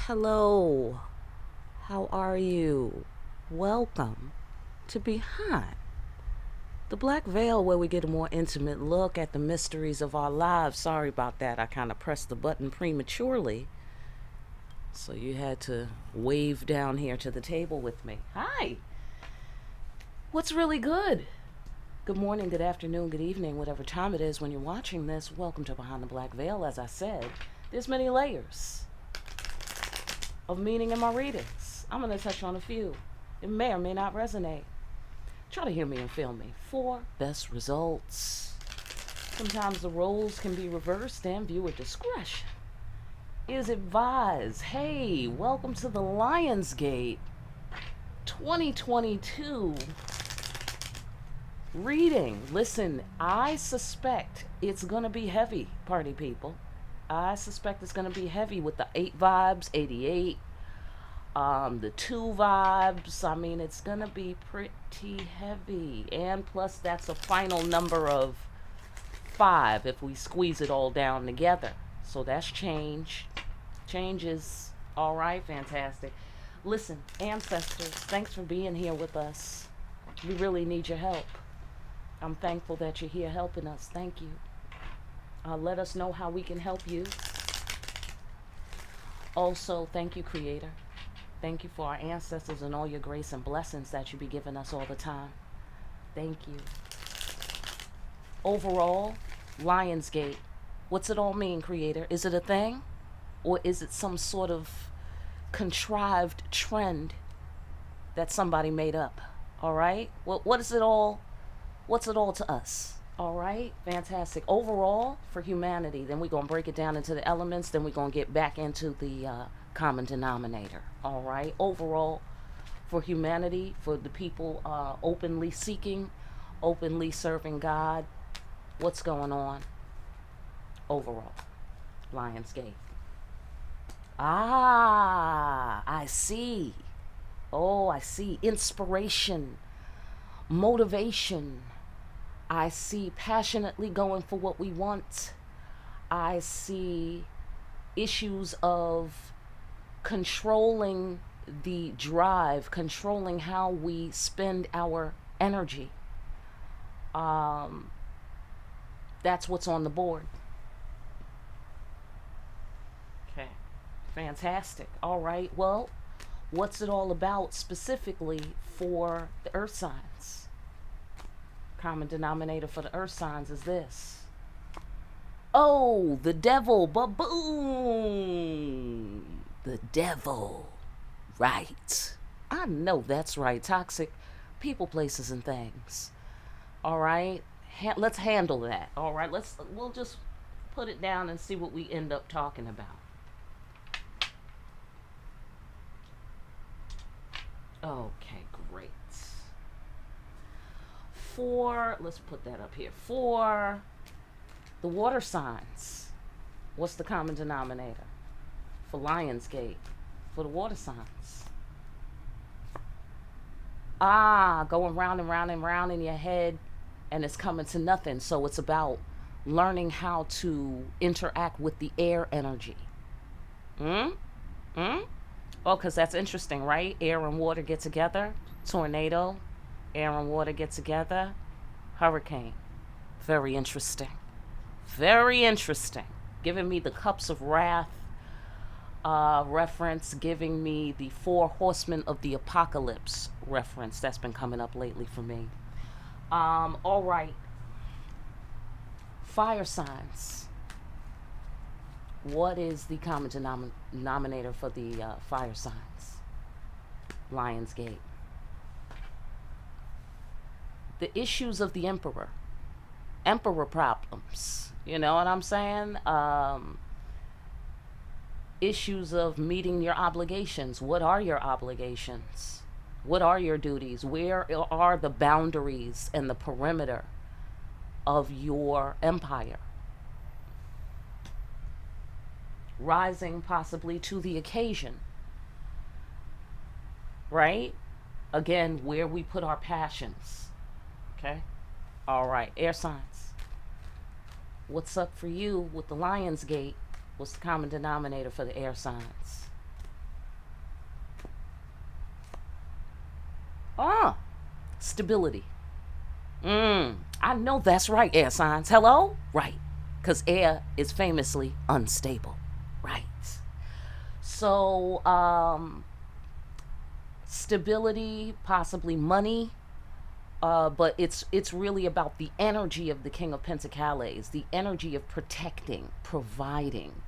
Hello, how are you? Welcome to Behind the Black Veil, where we get a more intimate look at the mysteries of our lives. Sorry about that, I kind of pressed the button prematurely, so you had to wave down here to the table with me. Hi, what's really good? Good morning, good afternoon, good evening, whatever time it is when you're watching this. Welcome to Behind the Black Veil. As I said, there's many layers of meaning in my readings. I'm going to touch on a few. It may or may not resonate. Try to hear me and feel me. For best results. Sometimes the roles can be reversed and viewer discretion is advised. Hey, welcome to the Lionsgate 2022 reading. Listen, I suspect it's going to be heavy, party people. I suspect it's going to be heavy with the 8 vibes, 88, the 2 vibes. I mean, it's going to be pretty heavy. And plus, that's a final number of 5 if we squeeze it all down together. So that's change. Change is all right, fantastic. Listen, ancestors, thanks for being here with us. We really need your help. I'm thankful that you're here helping us. Thank you. Let us know how we can help you. Also, thank you, Creator. Thank you for our ancestors and all your grace and blessings that you be giving us all the time. Thank you. Overall, Lionsgate. What's it all mean, Creator? Is it a thing? Or is it some sort of contrived trend that somebody made up? All right? What's it all to us? All right, fantastic. Overall, for humanity, then we're going to break it down into the elements, then we're going to get back into the common denominator. All right, overall, for humanity, for the people openly seeking, openly serving God, what's going on? Overall, Lionsgate. I see. Oh, I see. Inspiration, motivation. I see passionately going for what we want. I see issues of controlling the drive, controlling how we spend our energy. That's what's on the board. Okay, fantastic. All right, well, what's it all about specifically for the earth signs? Common denominator for the earth signs is this. Oh, the devil, baboom. The devil. Right. I know that's right. Toxic people, places, and things. All right. Let's handle that. All right. We'll just put it down and see what we end up talking about. Okay, great. Let's put that up here. For the water signs, what's the common denominator? For Lionsgate, for the water signs. Going round and round and round in your head, and it's coming to nothing. So it's about learning how to interact with the air energy. Oh, because that's interesting, right? Air and water get together. Tornado. Air and water get together. Hurricane. Very interesting. Very interesting. Giving me the cups of wrath reference. Giving me the 4 horsemen of the apocalypse reference. That's been coming up lately for me. All right. Fire signs. What is the common denominator for the fire signs? Lionsgate. The issues of the emperor problems, you know what I'm saying? Issues of meeting your obligations. What are your obligations? What are your duties? Where are the boundaries and the perimeter of your empire? Rising possibly to the occasion, right? Again, where we put our passions. Okay. All right. Air signs. What's up for you with the Lionsgate? What's the common denominator for the air signs? Ah, stability. I know that's right, air signs. Hello? Right. Because air is famously unstable. Right. So, stability, possibly money. But it's really about the energy of the King of Pentacles, the energy of protecting, providing.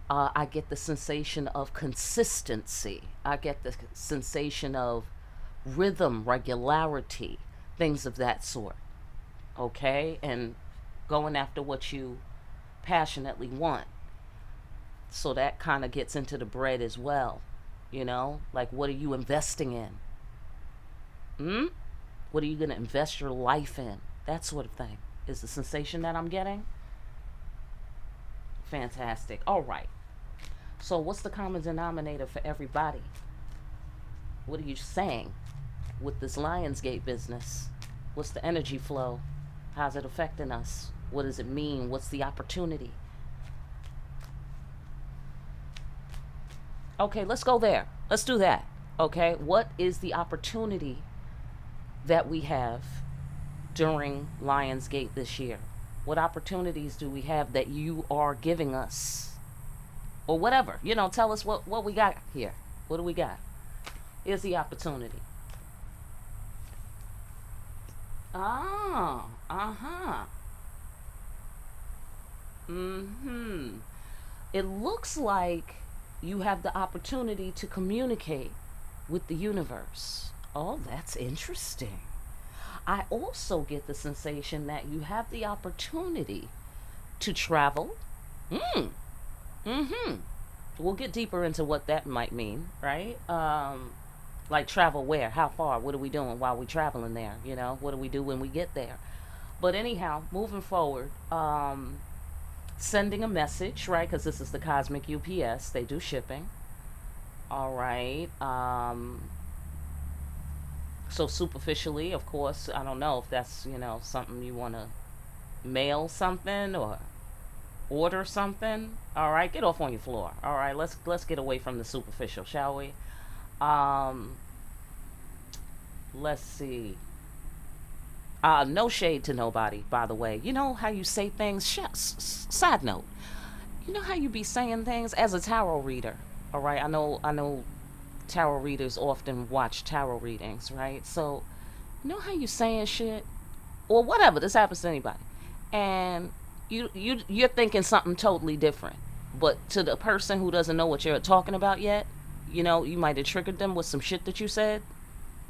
I get the sensation of consistency. I get the sensation of rhythm, regularity, things of that sort. Okay? And going after what you passionately want. So that kind of gets into the bread as well. You know? Like, what are you investing in? What are you going to invest your life in? That sort of thing is the sensation that I'm getting. Fantastic. All right. So, what's the common denominator for everybody? What are you saying with this Lionsgate business? What's the energy flow? How's it affecting us? What does it mean? What's the opportunity? Okay, let's go there. Let's do that. Okay, what is the opportunity that we have during Lionsgate this year? What opportunities do we have that you are giving us? Or whatever. You know, tell us what we got here. What do we got? Here's the opportunity. Ah, uh-huh. Mm-hmm. It looks like you have the opportunity to communicate with the universe. Oh, that's interesting. I also get the sensation that you have the opportunity to travel. Mm. Mm-hmm. We'll get deeper into what that might mean, right? Like travel where? How far? What are we doing while we're traveling there? You know, what do we do when we get there? But anyhow, moving forward, sending a message, right? Because this is the Cosmic UPS. They do shipping. All right. So superficially, of course, I don't know if that's, you know, something you want to mail something or order something. All right, get off on your floor. All right, let's get away from the superficial, shall we? Um, let's see. No shade to nobody, by the way. You know how you say things. Side note. You know how you be saying things as a tarot reader. All right, I know tarot readers often watch tarot readings, right? So, you know how you saying shit or whatever. This happens to anybody, and you're thinking something totally different. But to the person who doesn't know what you're talking about yet, you know, you might have triggered them with some shit that you said.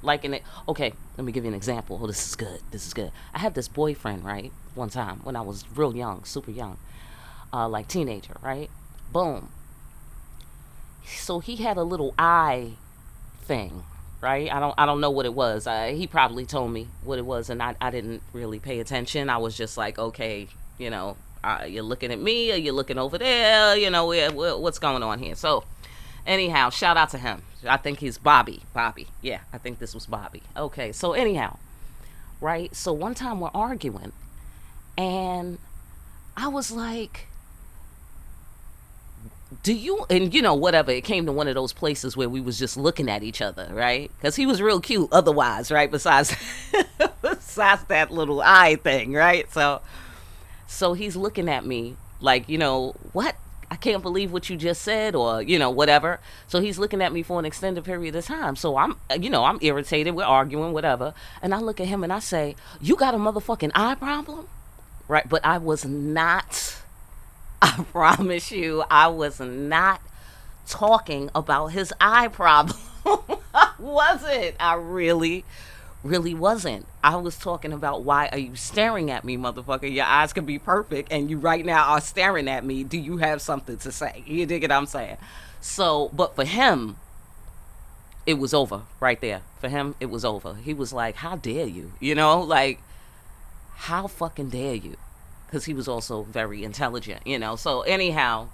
Like in it, okay, let me give you an example. Oh, this is good. This is good. I had this boyfriend, right? One time when I was real young, super young, like teenager, right? Boom. So he had a little eye thing, right? I don't know what it was. He probably told me what it was, and I didn't really pay attention. I was just like, okay, you know, you're looking at me, or you're looking over there, you know, what's going on here? So, anyhow, shout out to him. I think he's Bobby. Bobby, yeah, I think this was Bobby. Okay, so anyhow, right? So one time we're arguing, and I was like, do you, and you know, whatever, it came to one of those places where we was just looking at each other, right? Because he was real cute otherwise, right? Besides besides that little eye thing, right? So he's looking at me like, you know, what, I can't believe what you just said, or you know, whatever. So he's looking at me for an extended period of time. So I'm, you know, I'm irritated, we're arguing, whatever, and I look at him and I say, you got a motherfucking eye problem, right? But I was not, I promise you, I was not talking about his eye problem. I wasn't. I really wasn't. I was talking about, why are you staring at me, motherfucker? Your eyes can be perfect, and you right now are staring at me. Do you have something to say? You dig what I'm saying? So, but for him, it was over right there. For him, it was over. He was like, how dare you? You know, like, how fucking dare you? Because he was also very intelligent, you know. So anyhow,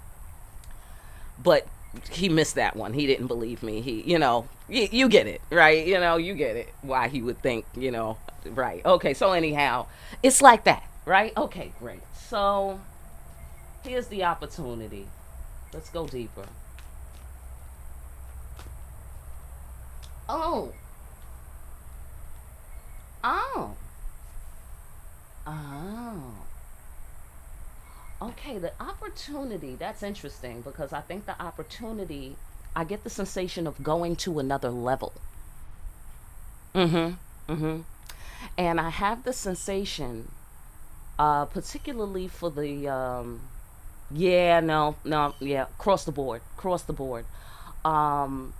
but he missed that one. He didn't believe me. He, you know, you get it, right? You know, you get it. Why he would think, you know, right? Okay, so anyhow, it's like that, right? Okay, great. So here's the opportunity. Let's go deeper. Oh, Okay, the opportunity, that's interesting because I think the opportunity, I get the sensation of going to another level. Mm-hmm. Mm-hmm. And I have the sensation, particularly for the, yeah, no, no, yeah, across the board. Um,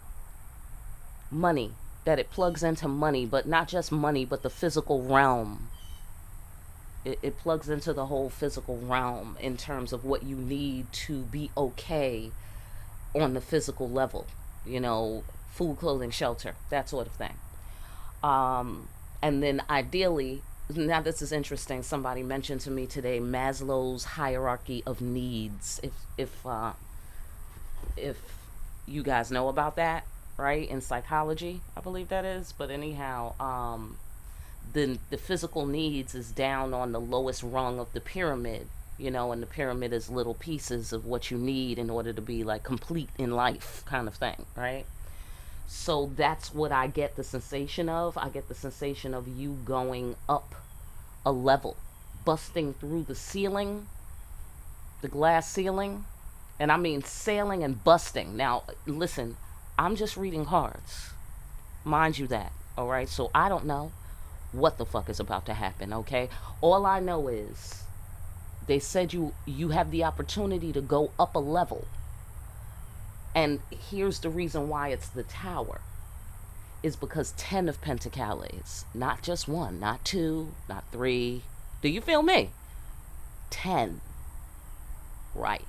Money, that it plugs into money, but not just money, but the physical realm. It plugs into the whole physical realm in terms of what you need to be okay on the physical level, you know, food, clothing, shelter, that sort of thing. Um, and then ideally, now this is interesting. Somebody mentioned to me today Maslow's hierarchy of needs. If you guys know about that, right? In psychology, I believe that is. But anyhow, the physical needs is down on the lowest rung of the pyramid, you know, and the pyramid is little pieces of what you need in order to be like complete in life, kind of thing, right? So that's what I get the sensation of. I get the sensation of you going up a level, busting through the ceiling, the glass ceiling, and I mean sailing and busting. Now, listen, I'm just reading cards. Mind you that, all right? So I don't know what the fuck is about to happen, okay? All I know is they said you have the opportunity to go up a level. And here's the reason why it's the tower. Is because 10 of Pentacles, not just one, not two, not three. Do you feel me? 10. Right.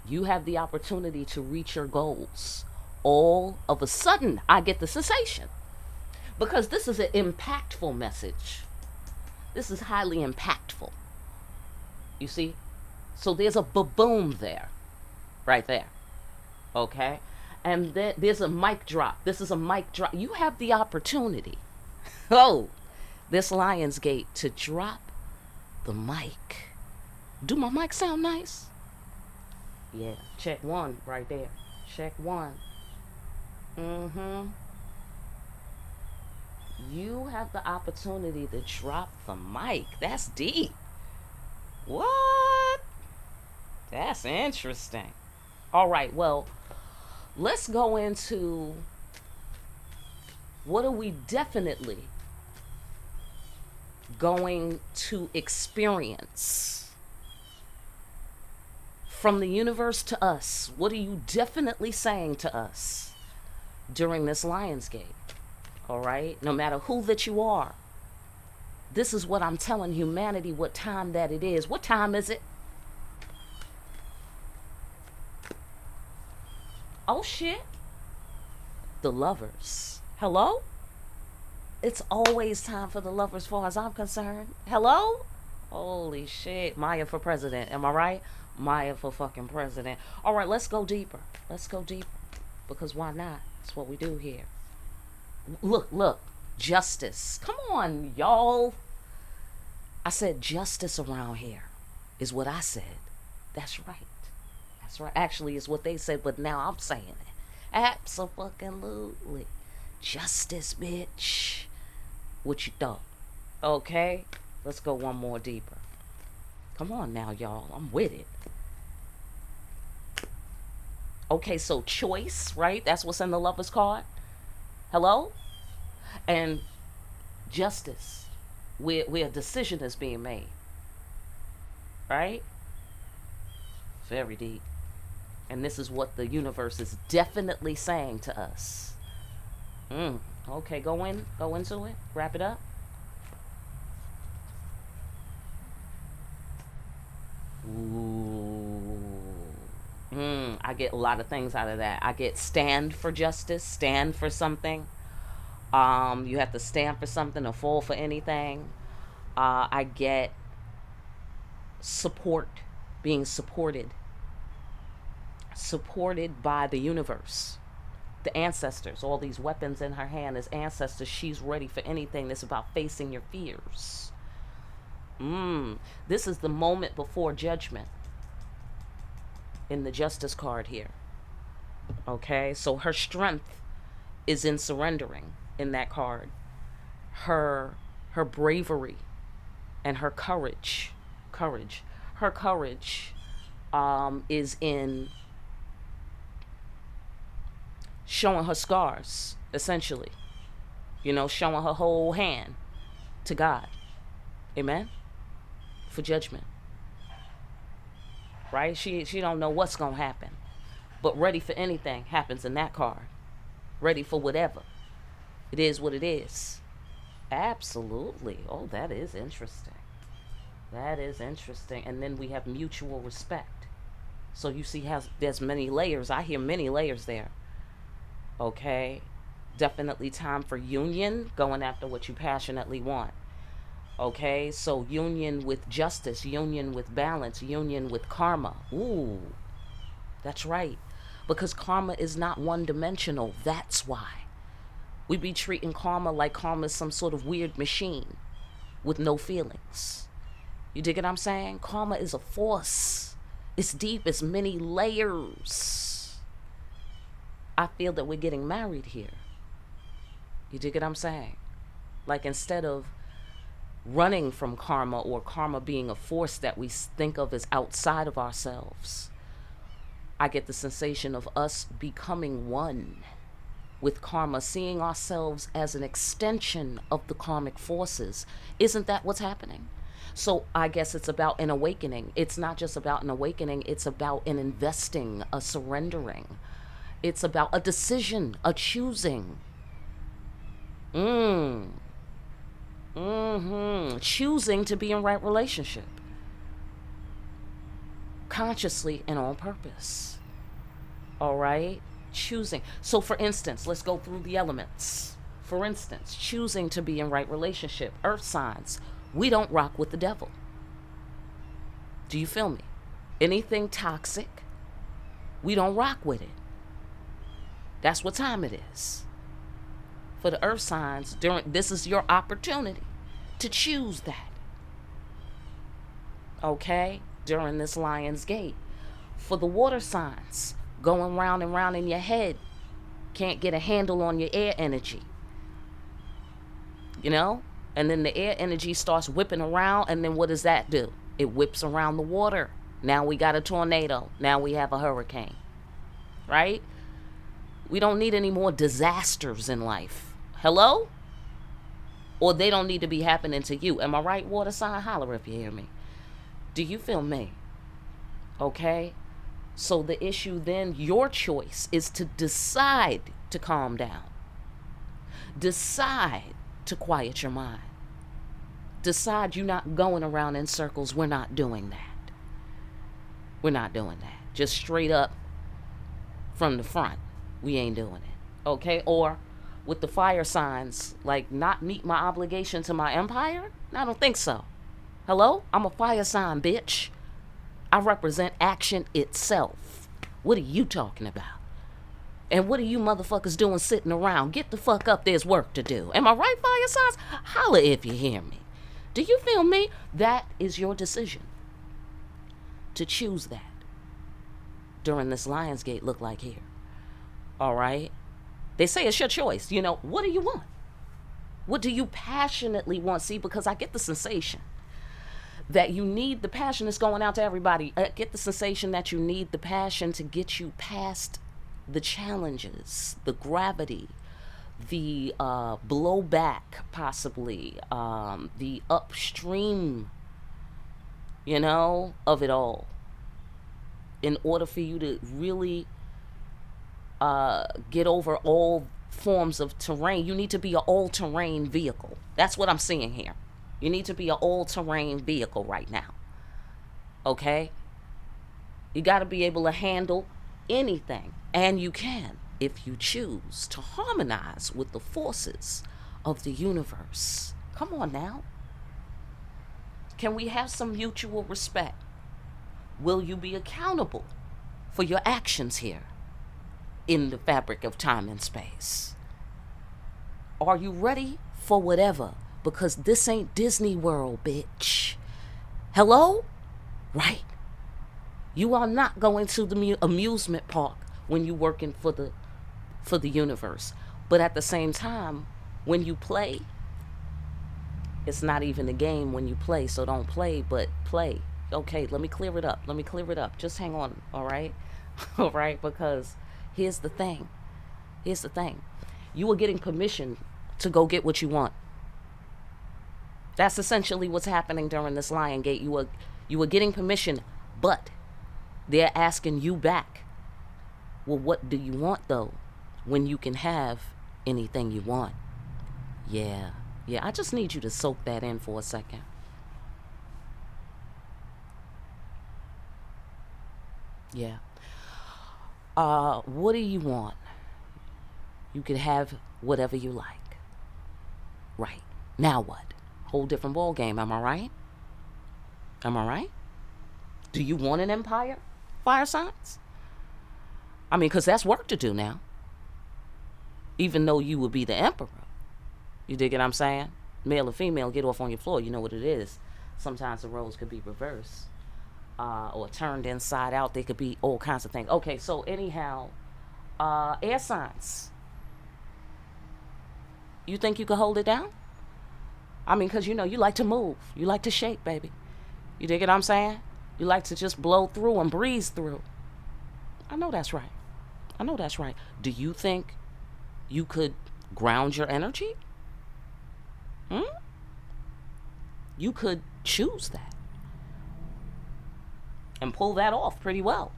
You have the opportunity to reach your goals. All of a sudden, I get the sensation. Because this is an impactful message. This is highly impactful. You see? So there's a boom there. Right there. Okay? And then there's a mic drop. This is a mic drop. You have the opportunity. Oh, this Lionsgate to drop the mic. Do my mic sound nice? Yeah, check one right there. Check one. Mm-hmm. You have the opportunity to drop the mic. That's deep. What? That's interesting. All right, well, let's go into what are we definitely going to experience from the universe to us. What are you definitely saying to us during this Lionsgate? All right, no matter who that you are, this is what I'm telling humanity what time that it is. What time is it? Oh shit. The lovers. Hello? It's always time for the lovers, as far as I'm concerned. Hello? Holy shit. Maya for president. Am I right? Maya for fucking president. All right, let's go deeper. Let's go deeper. Because why not? That's what we do here. Look. Justice. Come on, y'all. I said justice around here is what I said. That's right. That's right. Actually, it's what they said, but now I'm saying it. Absolutely. Justice, bitch. What you thought? Okay, let's go one more deeper. Come on now, y'all. I'm with it. Okay, so choice, right? That's what's in the lover's card. Hello? And justice, where a decision is being made. Right? Very deep. And this is what the universe is definitely saying to us. Okay, go into it. Wrap it up. Ooh. I get a lot of things out of that. I get stand for justice, stand for something. You have to stand for something or fall for anything. I get support, being supported by the universe, the ancestors. All these weapons in her hand is ancestors. She's ready for anything. That's about facing your fears. This is the moment before judgment in the justice card here. Okay, so her strength is in surrendering in that card. Her bravery and her courage, her courage is in showing her scars, essentially. You know, showing her whole hand to God. Amen? For judgment. Right? She don't know what's going to happen. But ready for anything happens in that card. Ready for whatever. It is what it is. Absolutely. Oh, that is interesting. That is interesting. And then we have mutual respect. So you see how there's many layers. I hear many layers there. Okay? Definitely time for union, going after what you passionately want. Okay? So union with justice, union with balance, union with karma. Ooh. That's right. Because karma is not one-dimensional. That's why. We be treating karma like karma is some sort of weird machine with no feelings. You dig what I'm saying? Karma is a force. It's deep. It's many layers. I feel that we're getting married here. You dig what I'm saying? Like, instead of running from karma, or karma being a force that we think of as outside of ourselves, I get the sensation of us becoming one with karma, seeing ourselves as an extension of the karmic forces. Isn't that what's happening? So I guess it's about an awakening. It's not just about an awakening. It's about an investing, a surrendering. It's about a decision, a choosing. Choosing to be in right relationship. Consciously and on purpose. All right? Choosing. So for instance, let's go through the elements. For instance, choosing to be in right relationship. Earth signs. We don't rock with the devil. Do you feel me? Anything toxic, we don't rock with it. That's what time it is. For the earth signs, this is your opportunity to choose that. Okay? During this Lionsgate. For the water signs, going round and round in your head, can't get a handle on your air energy. You know? And then the air energy starts whipping around, and then what does that do? It whips around the water. Now we got a tornado. Now we have a hurricane. Right? We don't need any more disasters in life. Hello? Or they don't need to be happening to you. Am I right, water sign? Holler if you hear me. Do you feel me? Okay? So the issue then, your choice is to decide to calm down. Decide to quiet your mind. Decide you're not going around in circles. We're not doing that. We're not doing that. Just straight up from the front. We ain't doing it. Okay? Or with the fire signs, like, not meet my obligation to my empire? I don't think so. Hello? I'm a fire sign, bitch. I represent action itself. What are you talking about? And what are you motherfuckers doing sitting around? Get the fuck up, there's work to do. Am I right, fire signs? Holla if you hear me. Do you feel me? That is your decision. To choose that. During this Lionsgate look like here. All right? They say it's your choice. You know, what do you want? What do you passionately want? See, because I get the sensation that you need the passion. That's going out to everybody. I get the sensation that you need the passion to get you past the challenges, the gravity, the blowback, possibly, the upstream, you know, of it all. In order for you to really get over all forms of terrain, you need to be an all-terrain vehicle. That's what I'm seeing here. You need to be an all-terrain vehicle right now. Okay? You got to be able to handle anything. And you can, if you choose to harmonize with the forces of the universe. Come on now. Can we have some mutual respect? Will you be accountable for your actions here in the fabric of time and space? Are you ready for whatever? Because this ain't Disney World, bitch. Hello? Right. You are not going to the amusement park when you're working for the universe. But at the same time, when you play, it's not even a game when you play. So don't play, but play Okay, let me clear it up. Let me clear it up. Just hang on, all right? All right, because here's the thing. Here's the thing. You are getting permission to go get what you want. That's essentially what's happening during this Lionsgate. You are getting permission, but they're asking you back. Well, what do you want though? When you can have anything you want. Yeah. Yeah, I just need you to soak that in for a second. Yeah. What do you want? You can have whatever you like. Right. Now what? Whole different ball game, am I right? Am I right? Do you want an empire? Fire signs? I mean, because that's work to do now. Even though you would be the emperor. You dig what I'm saying? Male or female, get off on your floor. You know what it is. Sometimes the roles could be reversed. Or turned inside out. They could be all kinds of things. Okay, so anyhow, air signs. You think you could hold it down? I mean, because you know, you like to move. You like to shake, baby. You dig what I'm saying? You like to just blow through and breeze through. I know that's right. I know that's right. Do you think you could ground your energy? You could choose that and pull that off pretty well.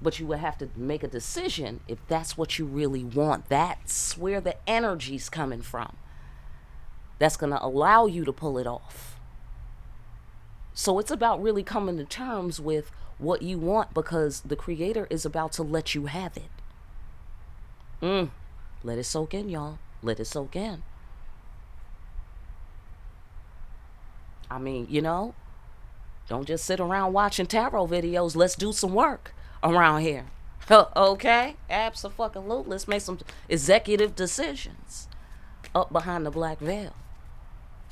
But you would have to make a decision if that's what you really want. That's where the energy's coming from. That's going to allow you to pull it off. So it's about really coming to terms with what you want, because the creator is about to let you have it. Let it soak in, y'all. Let it soak in. I mean, you know, don't just sit around watching tarot videos. Let's do some work around here. Okay? Absolutely. Let's make some executive decisions up behind the black veil.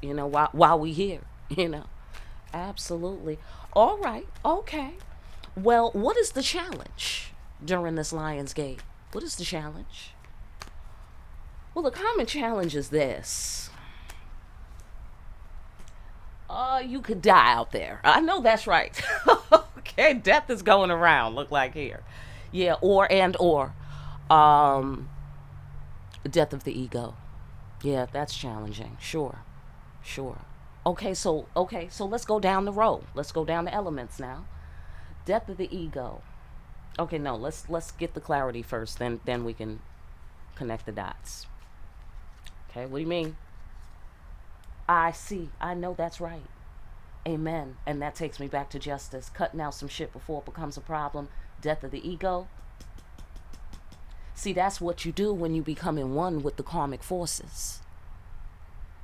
You know, while we here, you know. Absolutely. All right. Okay. Well, what is the challenge during this Lionsgate? What is the challenge? Well, the common challenge is this. You could die out there. I know that's right. Okay, death is going around, look like here. Yeah, or death of the ego. Yeah, that's challenging. Sure. Okay, so let's go down the road. Let's go down the elements now. Death of the ego. Okay, no, let's get the clarity first, then we can connect the dots. Okay, what do you mean? I see. I know that's right. Amen. And that takes me back to justice. Cutting out some shit before it becomes a problem. Death of the ego. See, that's what you do when you become in one with the karmic forces.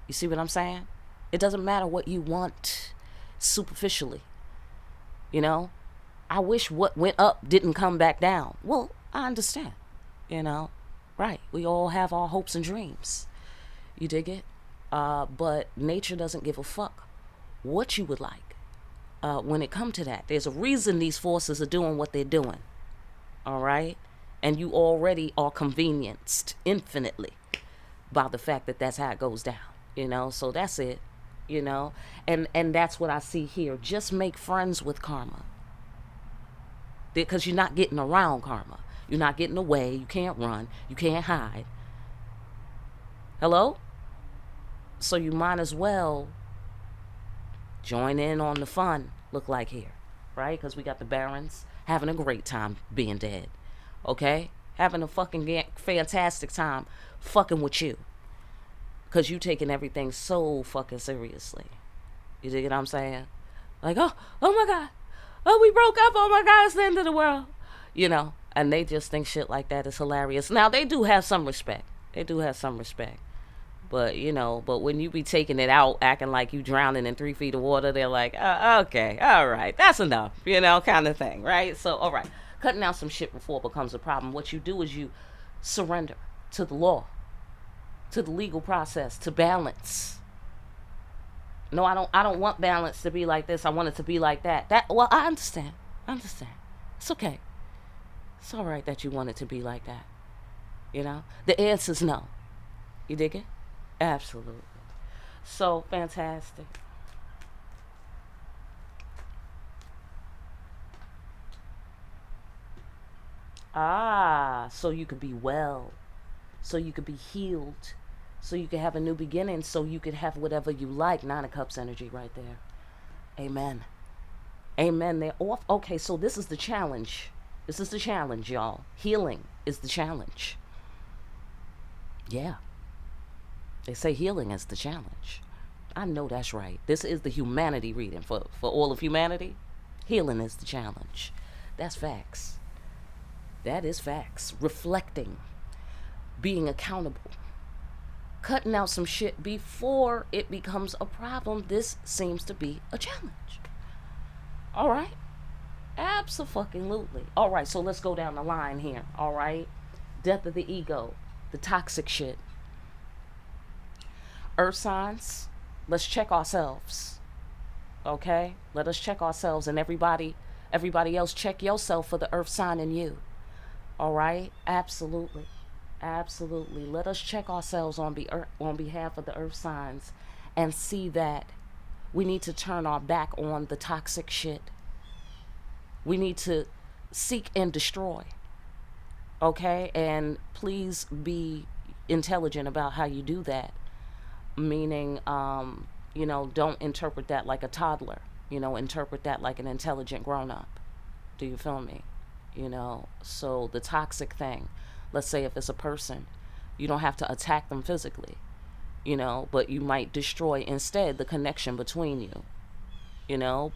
You see what I'm saying? It doesn't matter what you want superficially. You know? I wish what went up didn't come back down. Well, I understand. You know? Right. We all have our hopes and dreams. You dig it? But nature doesn't give a fuck what you would like when it comes to that. There's a reason these forces are doing what they're doing. All right? And you already are convenienced infinitely by the fact that that's how it goes down. You know? So that's it. You know? And that's what I see here. Just make friends with karma. Because you're not getting around karma. You're not getting away. You can't run. You can't hide. Hello? So you might as well join in on the fun, look like here, right? Because we got the barons having a great time being dead, okay? Having a fucking fantastic time fucking with you. Because you taking everything so fucking seriously. You dig what I'm saying? Like, oh my God. Oh, we broke up. Oh my God, it's the end of the world. You know, and they just think shit like that is hilarious. Now, they do have some respect. But, you know, when you be taking it out, acting like you drowning in 3 feet of water, they're like, okay, all right, that's enough, you know, kind of thing, right? So, all right, cutting out some shit before it becomes a problem. What you do is you surrender to the law, to the legal process, to balance. No, I don't want balance to be like this. I want it to be like that. Well, I understand. It's okay. It's all right that you want it to be like that. You know? The answer's no. You dig it? Absolutely. So fantastic. Ah, so you could be well, so you could be healed, so you could have a new beginning, so you could have whatever you like. Nine of Cups energy right there. Amen. Amen. They're off. Okay, so this is the challenge. This is the challenge, y'all. Healing is the challenge. Yeah. They say healing is the challenge. I know that's right. This is the humanity reading for all of humanity. Healing is the challenge. That's facts. That is facts. Reflecting. Being accountable. Cutting out some shit before it becomes a problem. This seems to be a challenge. All right. Abso-fucking-lutely. All right, so let's go down the line here. All right. Death of the ego. The toxic shit. Earth signs. Let's check ourselves. Okay? Let us check ourselves, and everybody else check yourself for the earth sign in you. All right? Absolutely. Absolutely. Let us check ourselves on behalf of the earth signs and see that we need to turn our back on the toxic shit. We need to seek and destroy. Okay? And please be intelligent about how you do that. Meaning, don't interpret that like a toddler. Interpret that like an intelligent grown-up. Do you feel me? So the toxic thing, let's say if it's a person, you don't have to attack them physically, but you might destroy instead the connection between you,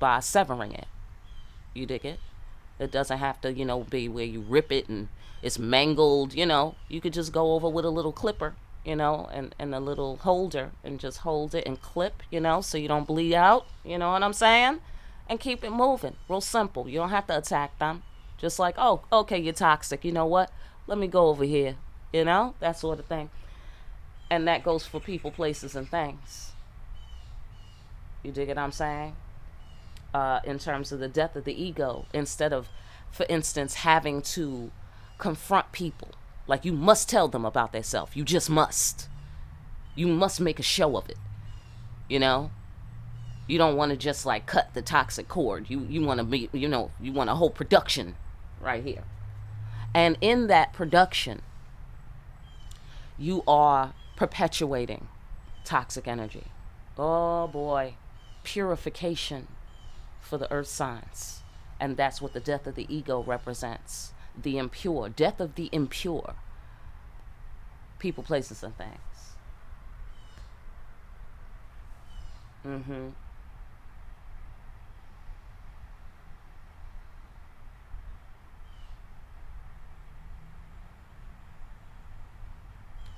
by severing it. You dig it? It doesn't have to, be where you rip it and it's mangled, You could just go over with a little clipper, and a little holder and just hold it and clip, so you don't bleed out. You know what I'm saying? And keep it moving. Real simple. You don't have to attack them. Just like, oh, okay, you're toxic. You know what? Let me go over here. That sort of thing. And that goes for people, places, and things. You dig what I'm saying? In terms of the death of the ego, instead of, for instance, having to confront people. Like, you must tell them about themselves. You just must. You must make a show of it. You don't want to just like cut the toxic cord. You want to be, you want a whole production right here. And in that production, you are perpetuating toxic energy. Oh boy. Purification for the earth signs. And that's what the death of the ego represents. The impure, death of the impure, people, places, and things.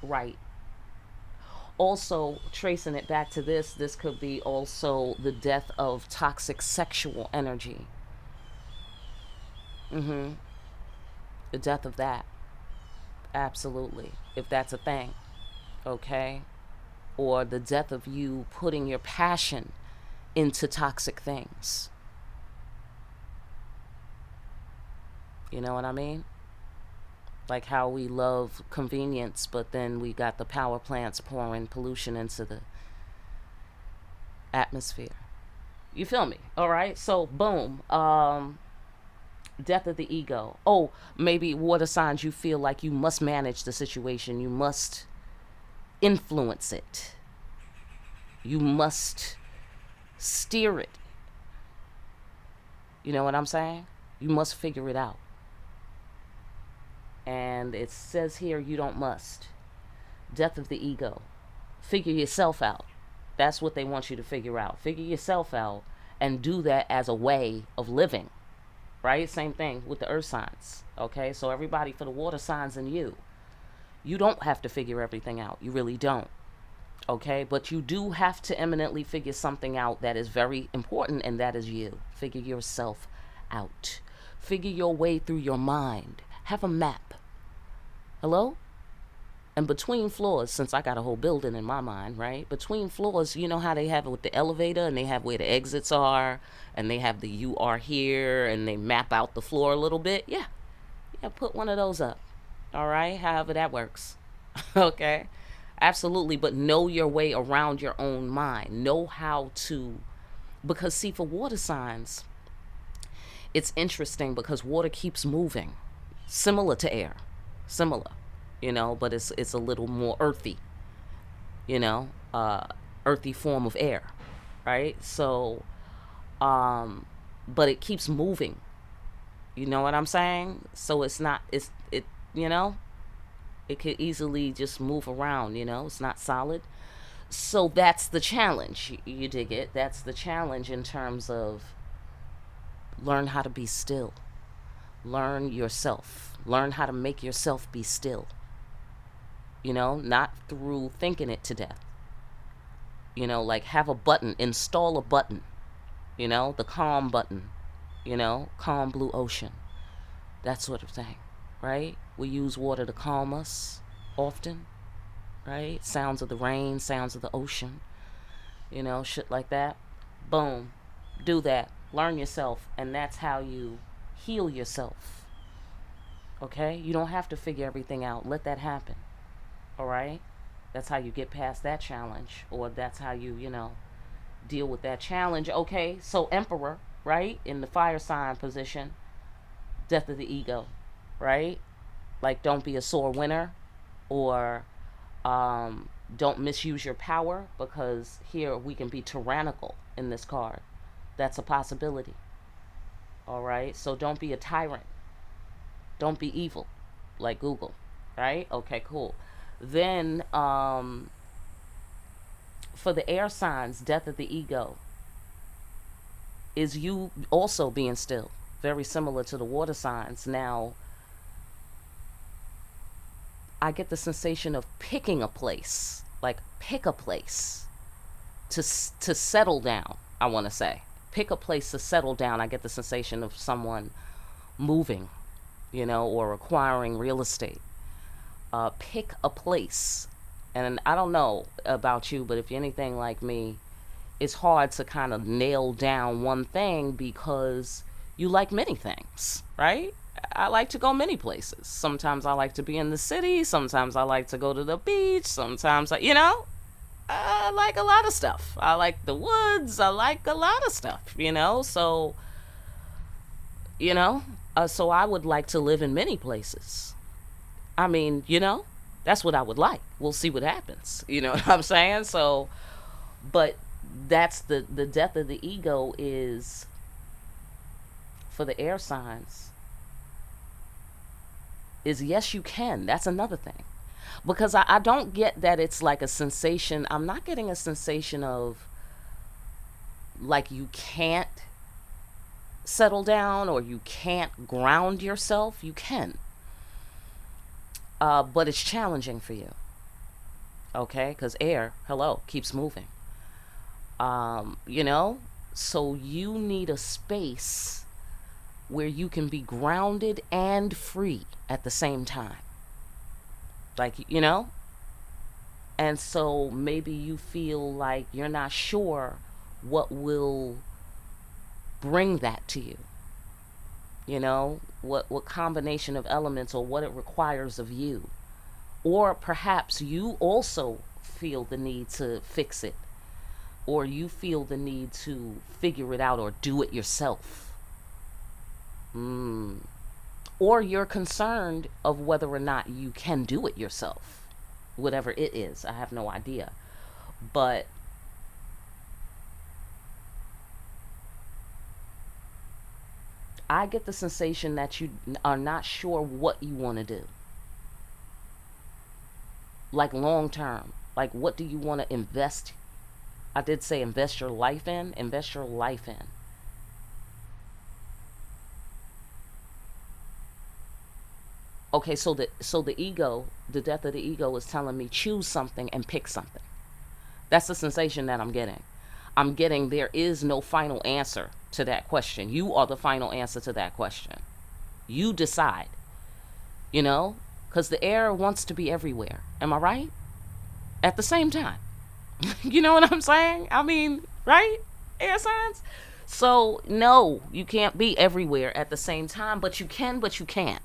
Right. Also, tracing it back to this could be also the death of toxic sexual energy. The death of that. Absolutely. If that's a thing. Okay? Or the death of you putting your passion into toxic things. You know what I mean? Like how we love convenience, but then we got the power plants pouring pollution into the atmosphere. You feel me? All right? So, boom. Death of the ego. Oh, maybe water signs, you feel like you must manage the situation. You must influence it. You must steer it. You know what I'm saying? You must figure it out. And it says here you don't must. Death of the ego. Figure yourself out. That's what they want you to figure out. Figure yourself out and do that as a way of living. Right? Same thing with the earth signs. Okay? So everybody, for the water signs and you don't have to figure everything out. You really don't. Okay? But you do have to eminently figure something out that is very important, and that is you. Figure yourself out. Figure your way through your mind. Have a map. Hello? And between floors, since I got a whole building in my mind, right? Between floors, you know how they have it with the elevator and they have where the exits are and they have the you are here and they map out the floor a little bit? Yeah. Yeah, put one of those up. All right? However that works. Okay? Absolutely. But know your way around your own mind. Know how to, because see, for water signs, it's interesting because water keeps moving. similar to air, similar, but it's a little more earthy, you know, earthy form of air, right? So, but it keeps moving. You know what I'm saying? So it's not, you know, it could easily just move around, it's not solid. So that's the challenge. You dig it? That's the challenge in terms of learn how to be still. Learn yourself. Learn how to make yourself be still. Not through thinking it to death. Like have a button, install a button, the calm button, calm blue ocean, that sort of thing, right? We use water to calm us often, right? Sounds of the rain, sounds of the ocean, shit like that. Boom. Do that. Learn yourself, and that's how you heal yourself. Okay? You don't have to figure everything out. Let that happen. All right? That's how you get past that challenge, or that's how you, deal with that challenge. Okay? So Emperor, right? In the fire sign position, death of the ego, right? Like don't be a sore winner, or don't misuse your power, because here we can be tyrannical in this card. That's a possibility. All right? So don't be a tyrant. Don't be evil like Google, right? Okay, cool. Then for the air signs, death of the ego is you also being still, very similar to the water signs. Now I get the sensation of picking a place, like pick a place to settle down. I want to say pick a place to settle down. I get the sensation of someone moving, or acquiring real estate. Pick a place. And I don't know about you, but if you're anything like me, it's hard to kind of nail down one thing because you like many things, right? I like to go many places. Sometimes I like to be in the city. Sometimes I like to go to the beach. Sometimes I like a lot of stuff. I like the woods. I like a lot of stuff, So, so I would like to live in many places. I mean, that's what I would like. We'll see what happens. You know what I'm saying? So, but that's the death of the ego is for the air signs is yes, you can. That's another thing. Because I don't get that it's like a sensation. I'm not getting a sensation of like you can't settle down or you can't ground yourself. You can. But it's challenging for you. Okay? Because air, hello, keeps moving. So you need a space where you can be grounded and free at the same time. Like, and so maybe you feel like you're not sure what will bring that to you. What combination of elements or what it requires of you. Or perhaps you also feel the need to fix it, or you feel the need to figure it out or do it yourself. Or you're concerned of whether or not you can do it yourself. Whatever it is, I have no idea. But I get the sensation that you are not sure what you want to do. Like long term. Like what do you want to invest? I did say invest your life in. Invest your life in. Okay, so the ego, the death of the ego is telling me choose something and pick something. That's the sensation that I'm getting. I'm getting there is no final answer to that question. You are the final answer to that question. You decide. Because the air wants to be everywhere. Am I right? At the same time. You know what I'm saying? I mean, right? Air signs? So, no, you can't be everywhere at the same time, but you can, but you can't.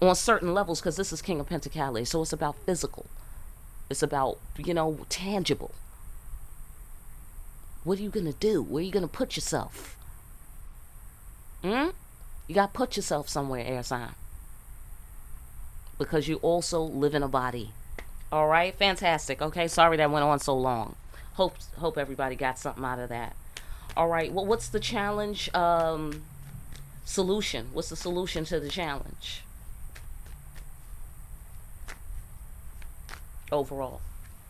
On certain levels, because this is King of Pentacles, so it's about physical. It's about, tangible. What are you going to do? Where are you going to put yourself? You got to put yourself somewhere, air sign. because you also live in a body. All right, fantastic. Okay, sorry that went on so long. Hope everybody got something out of that. All right, well, what's the challenge solution? What's the solution to the challenge overall?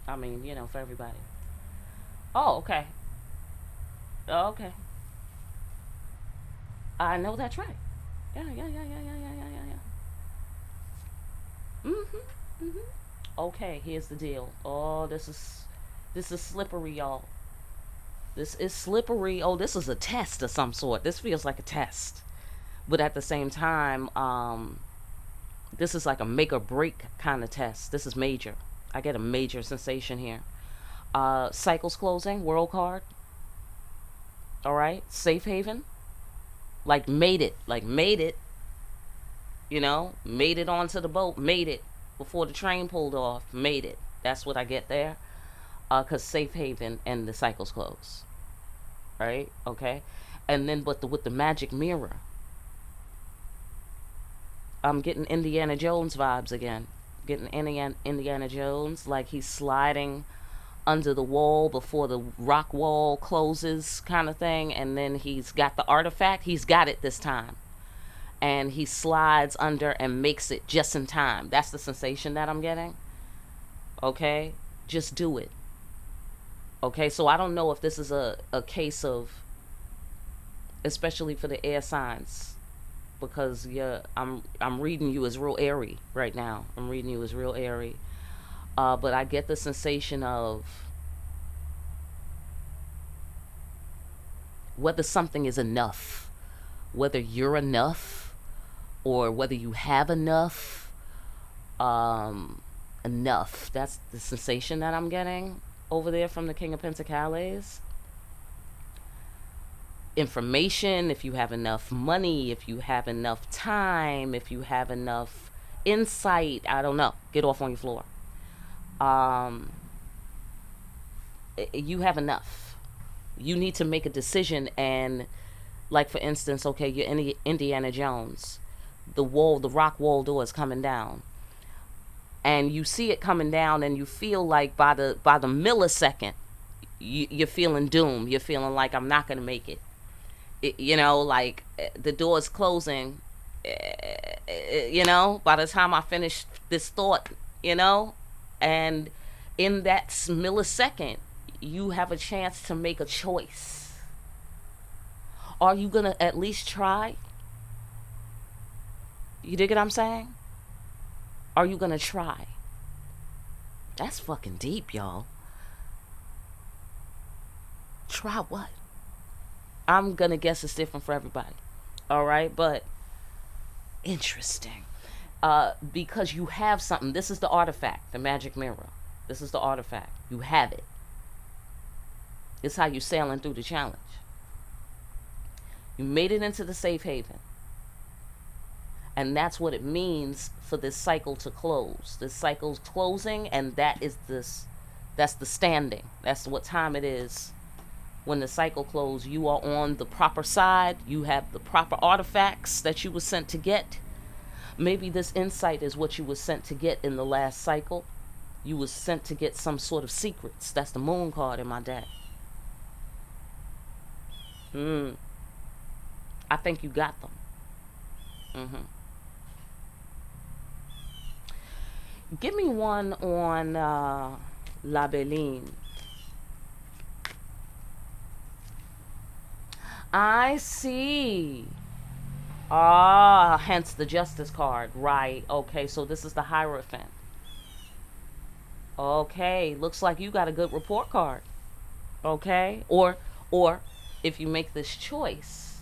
I mean, for everybody. Oh, okay. Oh, okay. I know that's right. Yeah, yeah, yeah, yeah, yeah, yeah, yeah, yeah. Okay, here's the deal. Oh, this is slippery, y'all. This is slippery. Oh, this is a test of some sort. This feels like a test. But at the same time, this is like a make or break kind of test. This is major. I get a major sensation here. Cycles closing, world card. All right, safe haven. Like made it. Like made it. Made it onto the boat. Made it before the train pulled off. Made it. That's what I get there. Cause safe haven and the cycles close. Right. Okay. And then, but with the magic mirror, I'm getting Indiana Jones vibes again. Getting Indiana Jones, like he's sliding under the wall before the rock wall closes, kind of thing. And then he's got the artifact. He's got it this time. And he slides under and makes it just in time. That's the sensation that I'm getting. Okay? Just do it. Okay? So I don't know if this is a case of, especially for the air signs, because I'm reading you as real airy right now. I'm reading you as real airy. But I get the sensation of whether something is enough, whether you're enough, or whether you have enough. Enough. That's the sensation that I'm getting over there from the King of Pentacles. Information, if you have enough money, if you have enough time, if you have enough insight, I don't know. Get off on your floor. You have enough. You need to make a decision, and like for instance, okay, you're Indiana Jones. The rock wall door is coming down, and you see it coming down, and you feel like by the millisecond, you're feeling doom. You're feeling like I'm not gonna make it. Like the door is closing. By the time I finish this thought, and in that millisecond, you have a chance to make a choice. Are you gonna at least try? You dig what I'm saying? Are you gonna try? That's fucking deep, y'all. Try what? I'm gonna guess it's different for everybody. All right, but interesting. Because you have something. This is the artifact, the magic mirror. This is the artifact. You have it. It's how you're sailing through the challenge. You made it into the safe haven. And that's what it means for this cycle to close. This cycle's closing, and that's the standing. That's what time it is. When the cycle closes, you are on the proper side. You have the proper artifacts that you were sent to get. Maybe this insight is what you were sent to get in the last cycle. You were sent to get some sort of secrets. That's the moon card in my deck. I think you got them. Give me one on La Beline. I see. Hence the Justice card. Right. Okay, so this is the Hierophant. Okay, looks like you got a good report card. Okay? Or if you make this choice.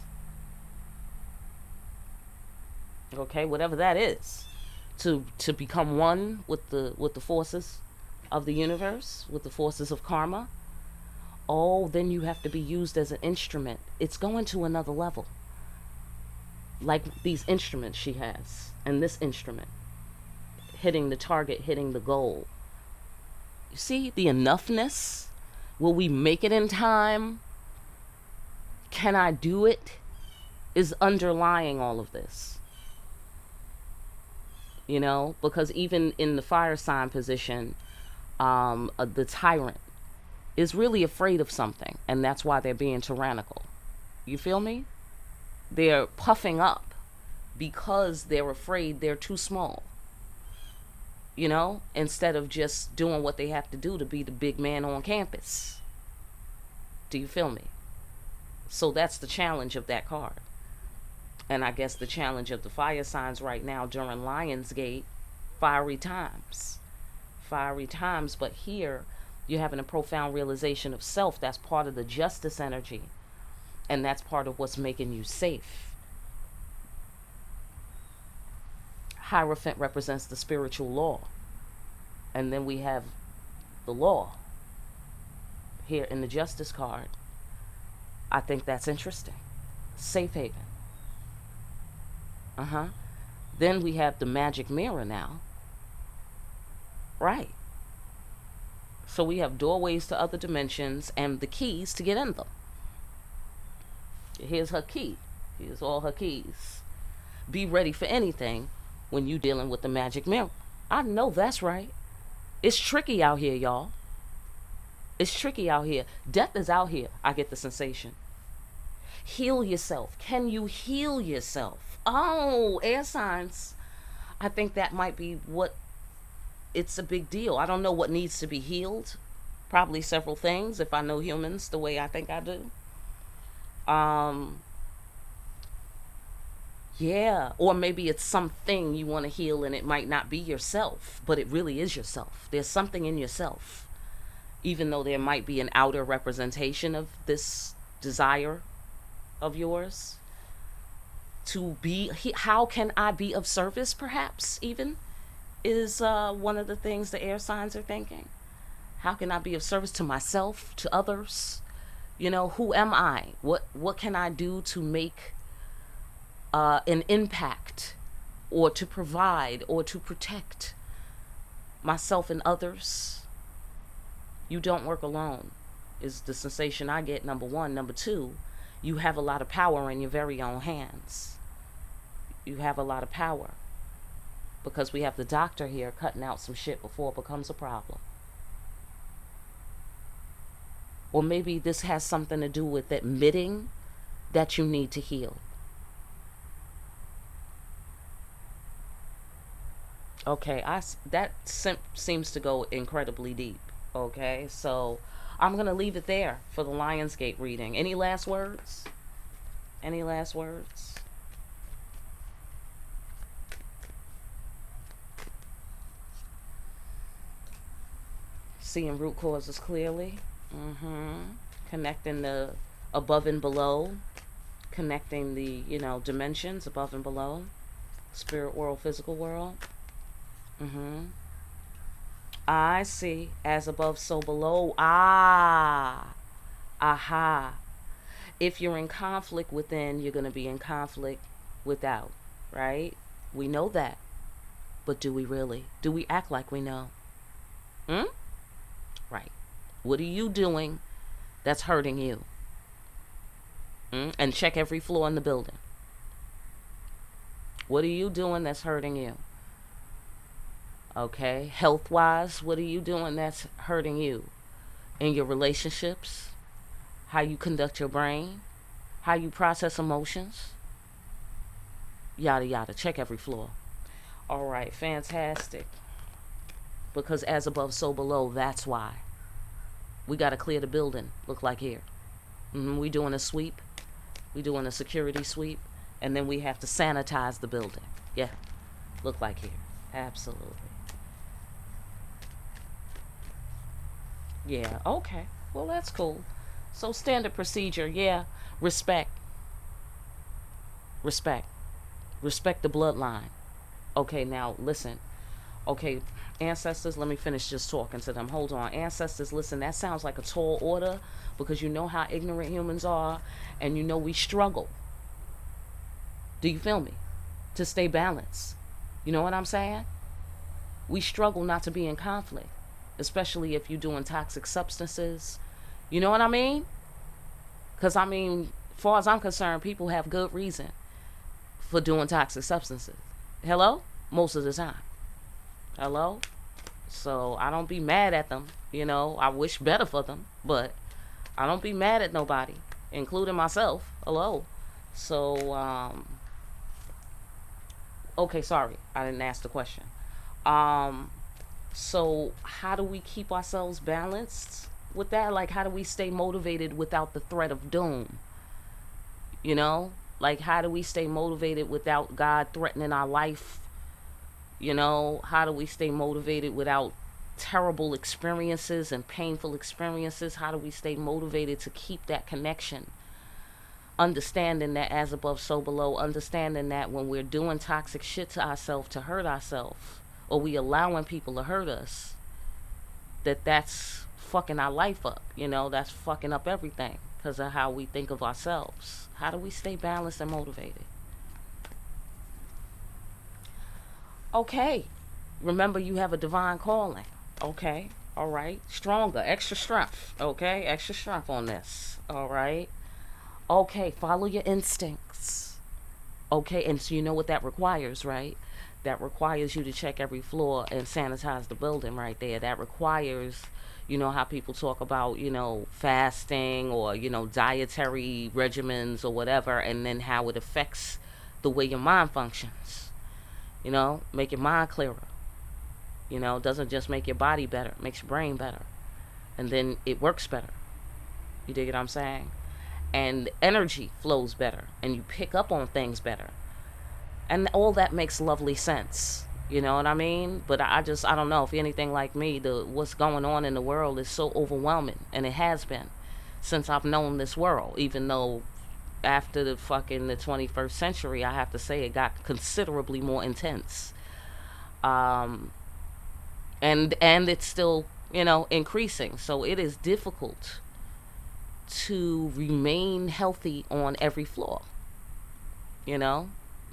Okay, whatever that is. To become one with the forces of the universe, with the forces of karma. Oh, then you have to be used as an instrument. It's going to another level. Like these instruments she has. And this instrument. Hitting the target, hitting the goal. You see the enoughness? Will we make it in time? Can I do it? Is underlying all of this. you know, because even in the fire sign position, the tyrant is really afraid of something, and that's why they're being tyrannical. You feel me? They're puffing up because they're afraid they're too small, you know, instead of just doing what they have to do to be the big man on campus. Do you feel me? So that's the challenge of that card. And I guess the challenge of the fire signs right now during Lionsgate, fiery times. Fiery times, but here you're having a profound realization of self. That's part of the justice energy. And that's part of what's making you safe. Hierophant represents the spiritual law. And then we have the law here in the justice card. I think that's interesting. Safe haven. Then we have the magic mirror now. Right. So we have doorways to other dimensions and the keys to get in them. Here's her key. Here's all her keys. Be ready for anything when you're dealing with the magic mirror. I know that's right. It's tricky out here, y'all. It's tricky out here. Death is out here. I get the sensation. Heal yourself. Can you heal yourself? Oh, air signs. I think that might be what, it's a big deal. I don't know what needs to be healed. Probably several things if I know humans the way I think I do. Yeah, or maybe it's something you want to heal and it might not be yourself, but it really is yourself. There's something in yourself, even though there might be an outer representation of this desire of yours to be. How can I be of service, perhaps, even, is one of the things the air signs are thinking. How can I be of service to myself, to others? You know, who am I? What can I do to make an impact, or to provide, or to protect myself and others? You don't work alone, is the sensation I get, number one. Number two, you have a lot of power in your very own hands. You have a lot of power. Because we have the doctor here cutting out some shit before it becomes a problem. Or maybe this has something to do with admitting that you need to heal. Okay, that seems to go incredibly deep. Okay, so I'm going to leave it there for the Lionsgate reading. Any last words? Any last words? Seeing root causes clearly. Connecting the above and below. Connecting the, dimensions above and below. Spirit world, physical world. I see. As above, so below. Aha. If you're in conflict within, you're going to be in conflict without, right? We know that. But do we really? Do we act like we know? Right. What are you doing that's hurting you? And check every floor in the building. What are you doing that's hurting you? Okay, health-wise, what are you doing that's hurting you? In your relationships, how you conduct your brain, how you process emotions, yada yada. Check every floor. All right, fantastic. Because as above, so below, that's why. We got to clear the building, look like here. We doing a sweep. We doing a security sweep. And then we have to sanitize the building. Yeah, look like here. Absolutely. Yeah, okay. Well, that's cool. So standard procedure, yeah. Respect. Respect the bloodline. Okay, now listen. Okay, ancestors, let me finish just talking to them. Hold on. Ancestors, listen, that sounds like a tall order, because you know how ignorant humans are, and you know we struggle. Do you feel me? To stay balanced. You know what I'm saying? We struggle not to be in conflict, especially if you're doing toxic substances. You know what I mean? Because, as far as I'm concerned, people have good reason for doing toxic substances. Hello? most of the time. Hello? So I don't be mad at them. I wish better for them, but I don't be mad at nobody, including myself. Hello? So, okay, sorry. I didn't ask the question. Um, so how do we keep ourselves balanced with that? Like, how do we stay motivated without the threat of doom? You know? Like, how do we stay motivated without God threatening our life? How do we stay motivated without terrible experiences and painful experiences? How do we stay motivated to keep that connection? Understanding that as above, so below. Understanding that when we're doing toxic shit to ourselves to hurt ourselves, or we allowing people to hurt us, that's fucking our life up. That's fucking up everything because of how we think of ourselves. How do we stay balanced and motivated? Okay, remember you have a divine calling. Okay, all right, stronger, extra strength. Okay, extra strength on this. All right. Okay, follow your instincts. Okay, and so you know what that requires, right? That requires you to check every floor and sanitize the building right there. That requires, how people talk about, fasting or, dietary regimens or whatever, and then how it affects the way your mind functions. Make your mind clearer. It doesn't just make your body better, it makes your brain better. And then it works better. You dig what I'm saying? And energy flows better and you pick up on things better. And all that makes lovely sense. You know what I mean? But I don't know. If you're anything like me, what's going on in the world is so overwhelming. And it has been since I've known this world. Even though after the 21st century, I have to say it got considerably more intense. And it's still, increasing. So it is difficult to remain healthy on every floor.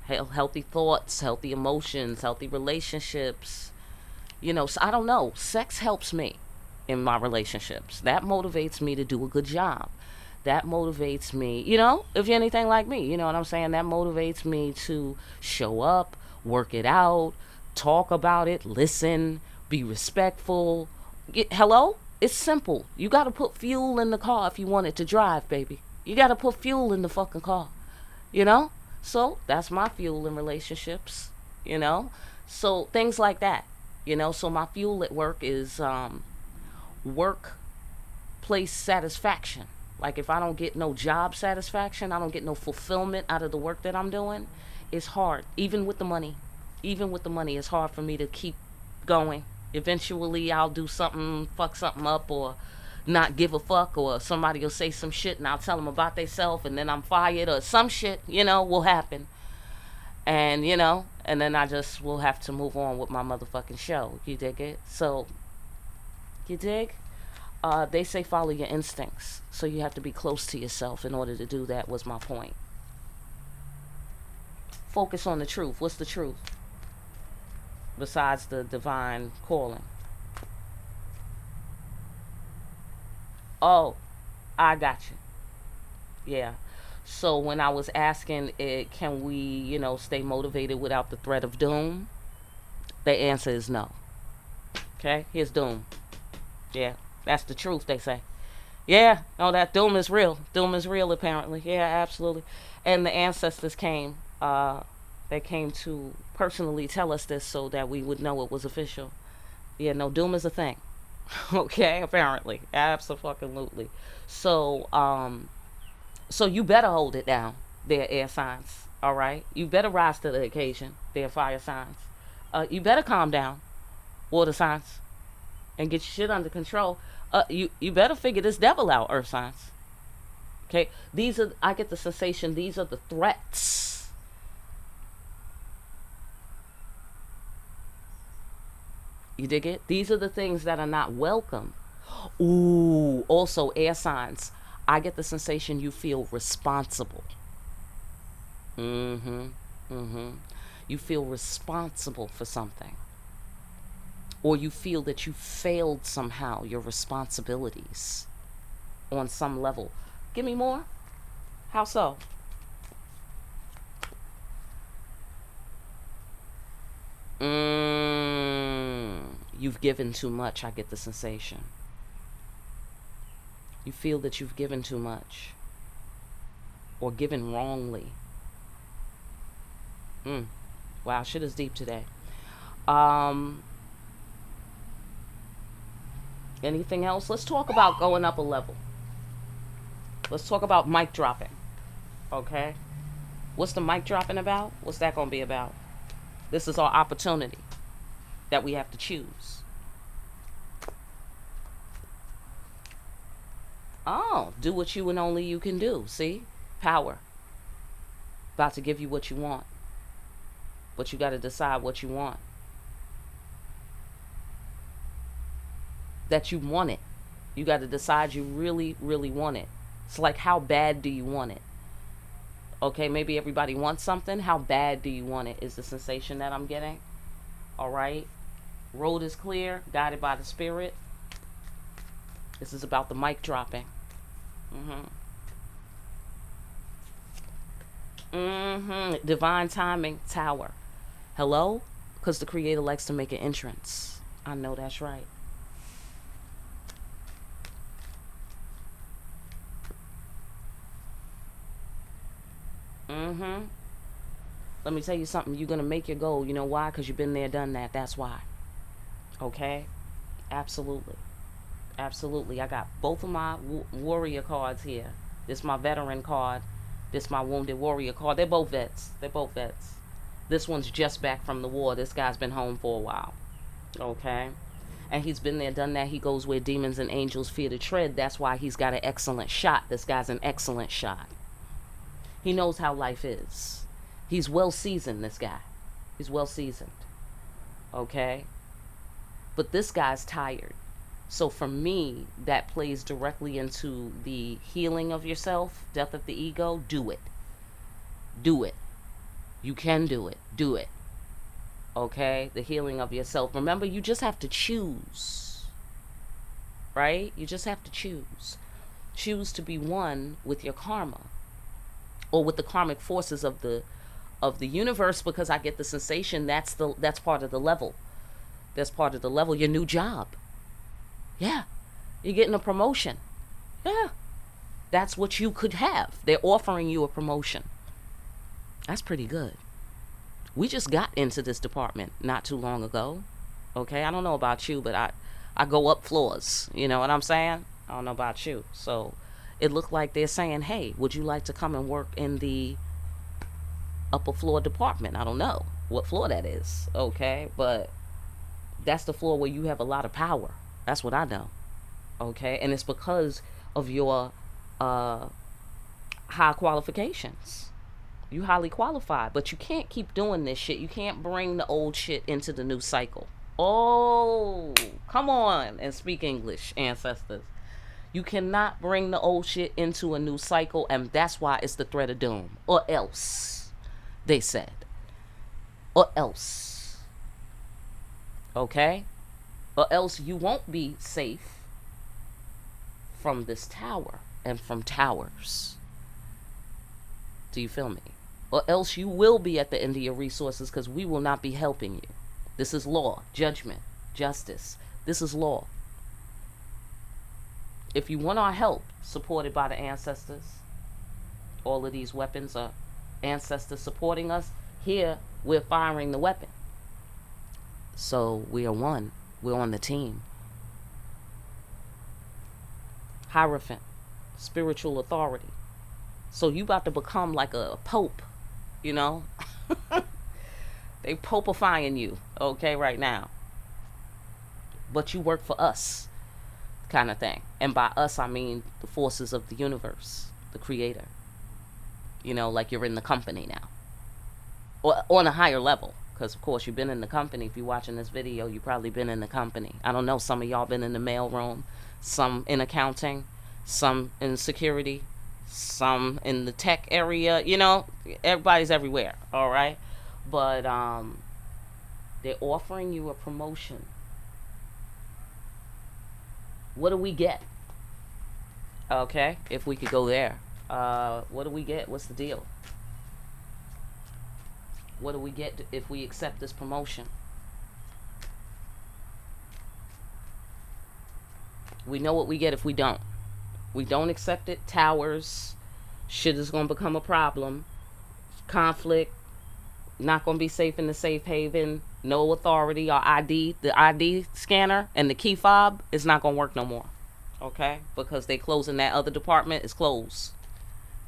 Healthy thoughts, healthy emotions, healthy relationships. So I don't know. Sex helps me in my relationships. That motivates me to do a good job. That motivates me, if you're anything like me, you know what I'm saying? That motivates me to show up, work it out, talk about it, listen, be respectful. Hello? It's simple. You got to put fuel in the car if you want it to drive, baby. You got to put fuel in the fucking car. So that's my fuel in relationships. So things like that. So my fuel at work is workplace satisfaction. Like if I don't get no job satisfaction, I don't get no fulfillment out of the work that I'm doing, it's hard. Even with the money, it's hard for me to keep going. Eventually I'll do something, fuck something up, or not give a fuck, or somebody will say some shit and I'll tell them about themselves and then I'm fired, or some shit, will happen. And, and then I just will have to move on with my motherfucking show. You dig it? So, you dig? They say follow your instincts. So you have to be close to yourself in order to do that, was my point. Focus on the truth. What's the truth? Besides the divine calling. Oh, I got you. Yeah. So when I was asking can we, stay motivated without the threat of doom? The answer is no. Okay? Here's doom. Yeah. That's the truth, they say. Yeah. No, that doom is real. Doom is real, apparently. Yeah, absolutely. And the ancestors came. They came to personally tell us this so that we would know it was official. Yeah, no, doom is a thing. Okay, apparently. Absolutely. So, so you better hold it down, their air signs. All right? You better rise to the occasion, their fire signs. You better calm down, water signs, and get your shit under control. You better figure this devil out, earth signs. Okay? I get the sensation, these are the threats. You dig it? These are the things that are not welcome. Ooh, also air signs. I get the sensation you feel responsible. You feel responsible for something. Or you feel that you failed somehow your responsibilities on some level. Give me more? How so? You've given too much, I get the sensation. You feel that you've given too much. Or given wrongly. Wow, shit is deep today. Anything else? Let's talk about going up a level. Let's talk about mic dropping. Okay? What's the mic dropping about? What's that going to be about? This is our opportunity that we have to choose. Oh, do what you and only you can do. See? Power. About to give you what you want. But you got to decide what you want. That you want it. You got to decide you really, really want it. It's like, how bad do you want it? Okay, maybe everybody wants something. How bad do you want it is the sensation that I'm getting. All right. Road is clear, guided by the spirit. This is about the mic dropping. Divine timing, tower. Hello? Because the creator likes to make an entrance. I know that's right. Let me tell you something. You're going to make your goal. You know why? Because you've been there, done that. That's why. Okay? Absolutely. Absolutely. I got both of my warrior cards here. This is my veteran card. This is my wounded warrior card. They're both vets. They're both vets. This one's just back from the war. This guy's been home for a while. Okay? And he's been there, done that. He goes where demons and angels fear to tread. That's why he's got an excellent shot. This guy's an excellent shot. He knows how life is. He's well seasoned, this guy. He's well seasoned. Okay? But this guy's tired. So for me, that plays directly into the healing of yourself, death of the ego. Do it. Do it. You can do it. Do it. Okay? The healing of yourself. Remember, you just have to choose. Right? You just have to choose. Choose to be one with your karma. Or with the karmic forces of the universe, because I get the sensation that's part of the level. That's part of the level. Your new job. Yeah. You're getting a promotion. Yeah. That's what you could have. They're offering you a promotion. That's pretty good. We just got into this department not too long ago. Okay? I don't know about you, but I go up floors. You know what I'm saying? I don't know about you. So it looked like they're saying, hey, would you like to come and work in the upper floor department? I don't know what floor that is. Okay? But that's the floor where you have a lot of power. That's what I know. Okay? And it's because of your high qualifications. You highly qualified. But you can't keep doing this shit. You can't bring the old shit into the new cycle. Oh, come on and speak English, ancestors. You cannot bring the old shit into a new cycle, and that's why it's the threat of doom. Or else, they said. Or else. Okay? Or else you won't be safe from this tower and from towers. Do you feel me? Or else you will be at the end of your resources, because we will not be helping you. This is law, judgment, justice. This is law. If you want our help, supported by the ancestors, all of these weapons are ancestors supporting us. Here, we're firing the weapon. So we are one. We're on the team. Hierophant, spiritual authority. So you about to become like a pope, you know? They popifying you, okay, right now. But you work for us, kind of thing. And by us, I mean the forces of the universe, the creator. You know, like you're in the company now. Or on a higher level. Because, of course, you've been in the company. If you're watching this video, you've probably been in the company. I don't know, some of y'all been in the mailroom, some in accounting, some in security, some in the tech area. You know, everybody's everywhere, all right? But they're offering you a promotion. What do we get? Okay, if we could go there. What do we get? What's the deal? What do we get if we accept this promotion? We know what we get if we don't. We don't accept it. Towers. Shit is going to become a problem. Conflict. Not going to be safe in the safe haven. No authority or ID. The ID scanner and the key fob is not going to work no more. Okay? Because they closing that other department. It's closed.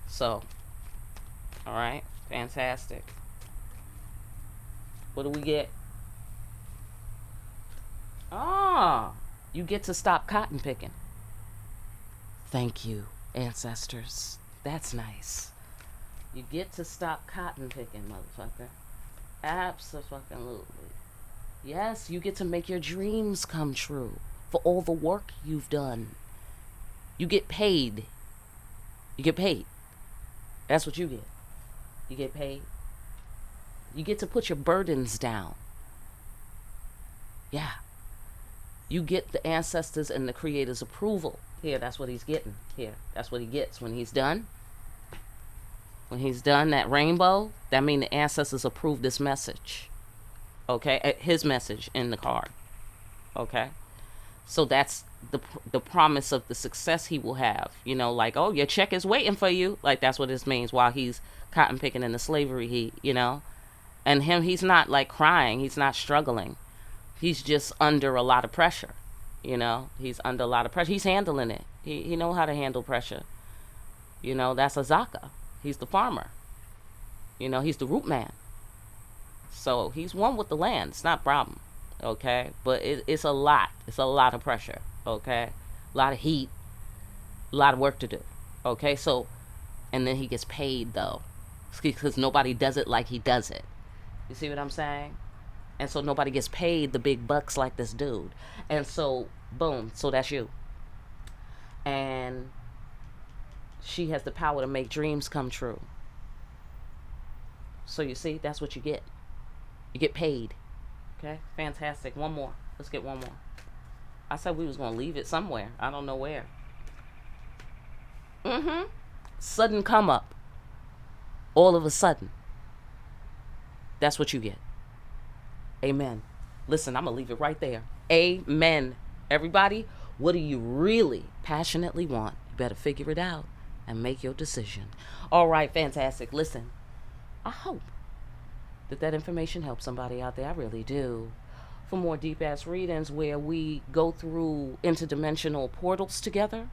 So, alright. Fantastic. What do we get? Ah, you get to stop cotton picking. Thank you, ancestors. That's nice. You get to stop cotton picking, motherfucker. Absolutely. Yes, you get to make your dreams come true for all the work you've done. You get paid. You get paid. That's what you get. You get paid. You get to put your burdens down. Yeah. You get the ancestors and the creator's approval. Here, that's what he's getting. Here, that's what he gets when he's done. When he's done that rainbow, that means the ancestors approve this message. Okay? His message in the card. Okay? So that's the promise of the success he will have. You know, like, oh, your check is waiting for you. Like, that's what this means while he's cotton picking in the slavery heat, you know? And him, he's not like crying. He's not struggling. He's just under a lot of pressure. You know, he's under a lot of pressure. He's handling it. He know how to handle pressure. You know, that's Azaka. He's the farmer. You know, he's the root man. So he's one with the land. It's not a problem. Okay? But it's a lot. It's a lot of pressure. Okay? A lot of heat. A lot of work to do. Okay? So, and then he gets paid, though. Because nobody does it like he does it. You see what I'm saying? And so nobody gets paid the big bucks like this dude. And so, boom. So that's you. And she has the power to make dreams come true. So you see, that's what you get. You get paid. Okay? Fantastic. One more. Let's get one more. I said we was going to leave it somewhere. I don't know where. Sudden come up. All of a sudden. That's what you get. Amen. Listen, I'm going to leave it right there. Amen. Everybody, what do you really passionately want? You better figure it out and make your decision. All right, fantastic. Listen, I hope that information helps somebody out there. I really do. For more deep-ass readings where we go through interdimensional portals together,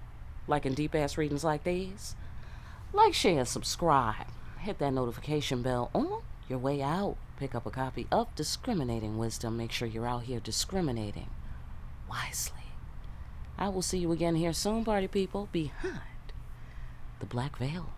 like in deep-ass readings like these, like, share, subscribe. Hit that notification bell on your way out. Pick up a copy of Discriminating Wisdom. Make sure you're out here discriminating wisely. I will see you again here soon, party people, behind the black veil.